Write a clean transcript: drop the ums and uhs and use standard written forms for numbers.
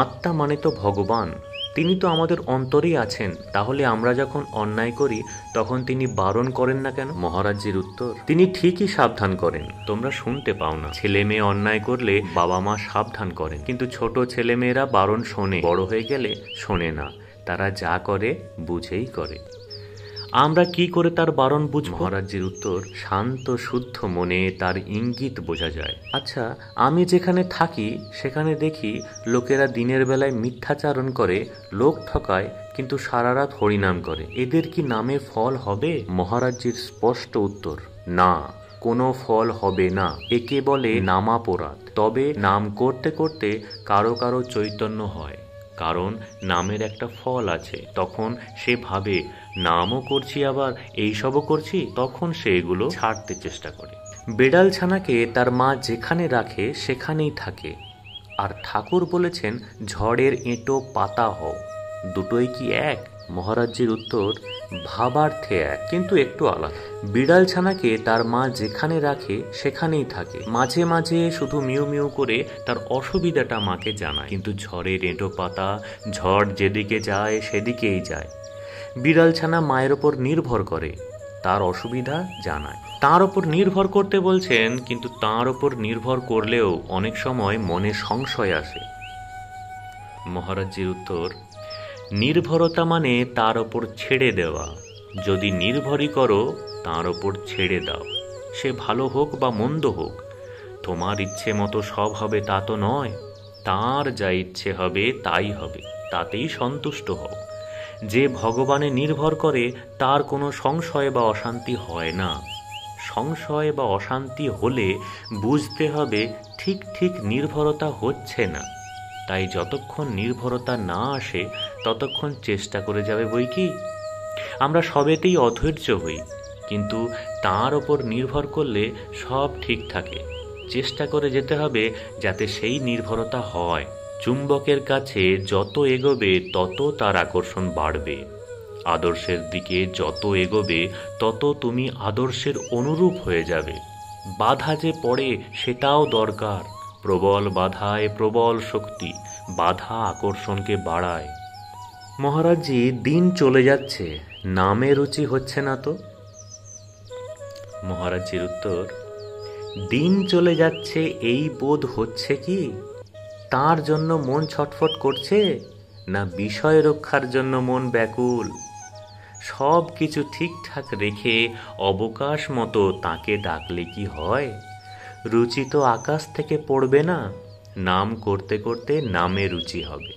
আত্মা মানে তো ভগবান, তিনি তো আমাদের অন্তরেই আছেন, তাহলে আমরা যখন অন্যায় করি তখন তিনি বারণ করেন না কেন? মহারাজজির উত্তর, তিনি ঠিকই সাবধান করেন, তোমরা শুনতে পাও না। ছেলে মেয়ে অন্যায় করলে বাবা মা সাবধান করেন, কিন্তু ছোট ছেলে মেয়েরা বারণ শোনে, বড় হয়ে গেলে শোনে না, তারা যা করে বুঝেই করে। আমরা কি করে তার বারণ বুঝব? মহারাজজির উত্তর, শান্ত শুদ্ধ মনে তার ইঙ্গিত বোঝা যায়। আচ্ছা, আমি যেখানে থাকি সেখানে দেখি লোকেরা দিনের বেলায় মিথ্যাচারণ করে, লোক ঠকায়, কিন্তু সারা রাত হরিনাম করে, এদের কি নামে ফল হবে? মহারাজজির স্পষ্ট উত্তর, না, কোনো ফল হবে না, একে বলে নামাপরাধ। তবে নাম করতে করতে কারো কারো চৈতন্য হয়, কারণ নামের একটা ফল আছে। তখন সে ভাবে নামও করছি আবার এইসবও করছি, তখন সে এগুলো ছাড়তে চেষ্টা করে। বেড়াল ছানাকে তার মা যেখানে রাখে সেখানেই থাকে, আর ঠাকুর বলেছেন ঝড়ের এঁটো পাতা হও, দুটোই কি এক? মহারাজজির উত্তর, ভাবার্থে এক, কিন্তু একটু আলাদা। বিড়াল ছানাকে তার মা যেখানে রাখে সেখানেই থাকে, মাঝে মাঝে শুধু মিউ মিউ করে তার অসুবিধাটা মাকে জানায়, কিন্তু ঝড়ের এঁটো পাতা, ঝড় যেদিকে যায় সেদিকেই যায়। বিড়াল ছানা মায়ের ওপর নির্ভর করে, তার অসুবিধা জানায়। তার ওপর নির্ভর করতে বলছেন, কিন্তু তার ওপর নির্ভর করলেও অনেক সময় মনে সংশয় আসে। মহারাজজির উত্তর, নির্ভরতা মানে তার ওপর ছেড়ে দেওয়া। যদি নির্ভরই করো তার ওপর ছেড়ে দাও, সে ভালো হোক বা মন্দ হোক। তোমার ইচ্ছে মতো সব হবে তা তো নয়, তার যা ইচ্ছে হবে তাই হবে, তাতেই সন্তুষ্ট হও। যে ভগবানে নির্ভর করে তার কোনো সংশয় বা অশান্তি হয় না। সংশয় বা অশান্তি হলে বুঝতে হবে ঠিক ঠিক নির্ভরতা হচ্ছে না। তাই যতক্ষণ নির্ভরতা না আসে ততক্ষণ চেষ্টা করে যাবে বই কি। আমরা সবেতেই অধৈর্য হই, কিন্তু তার ওপর নির্ভর করলে সব ঠিক থাকে। চেষ্টা করে যেতে হবে যাতে সেই নির্ভরতা হয়। চুম্বকের কাছে যত এগোবে তত তার আকর্ষণ বাড়বে। আদর্শের দিকে যত এগোবে তত তুমি আদর্শের অনুরূপ হয়ে যাবে। বাধা যে পড়ে সেটাও দরকার। প্রবল বাধায় প্রবল শক্তি, বাধা আকর্ষণকে বাড়ায়। মহারাজজি, দিন চলে যাচ্ছে, নামে রুচি হচ্ছে না তো? মহারাজজির উত্তর, দিন চলে যাচ্ছে এই বোধ হচ্ছে কি? তার জন্য মন ছটফট করছে, না বিষয় রক্ষার জন্য মন ব্যাকুল? সব কিছু ঠিকঠাক রেখে অবকাশ মতো তাকে ডাকলে কি হয়? রুচি তো আকাশ থেকে পড়বে না, নাম করতে করতে নামে রুচি হবে।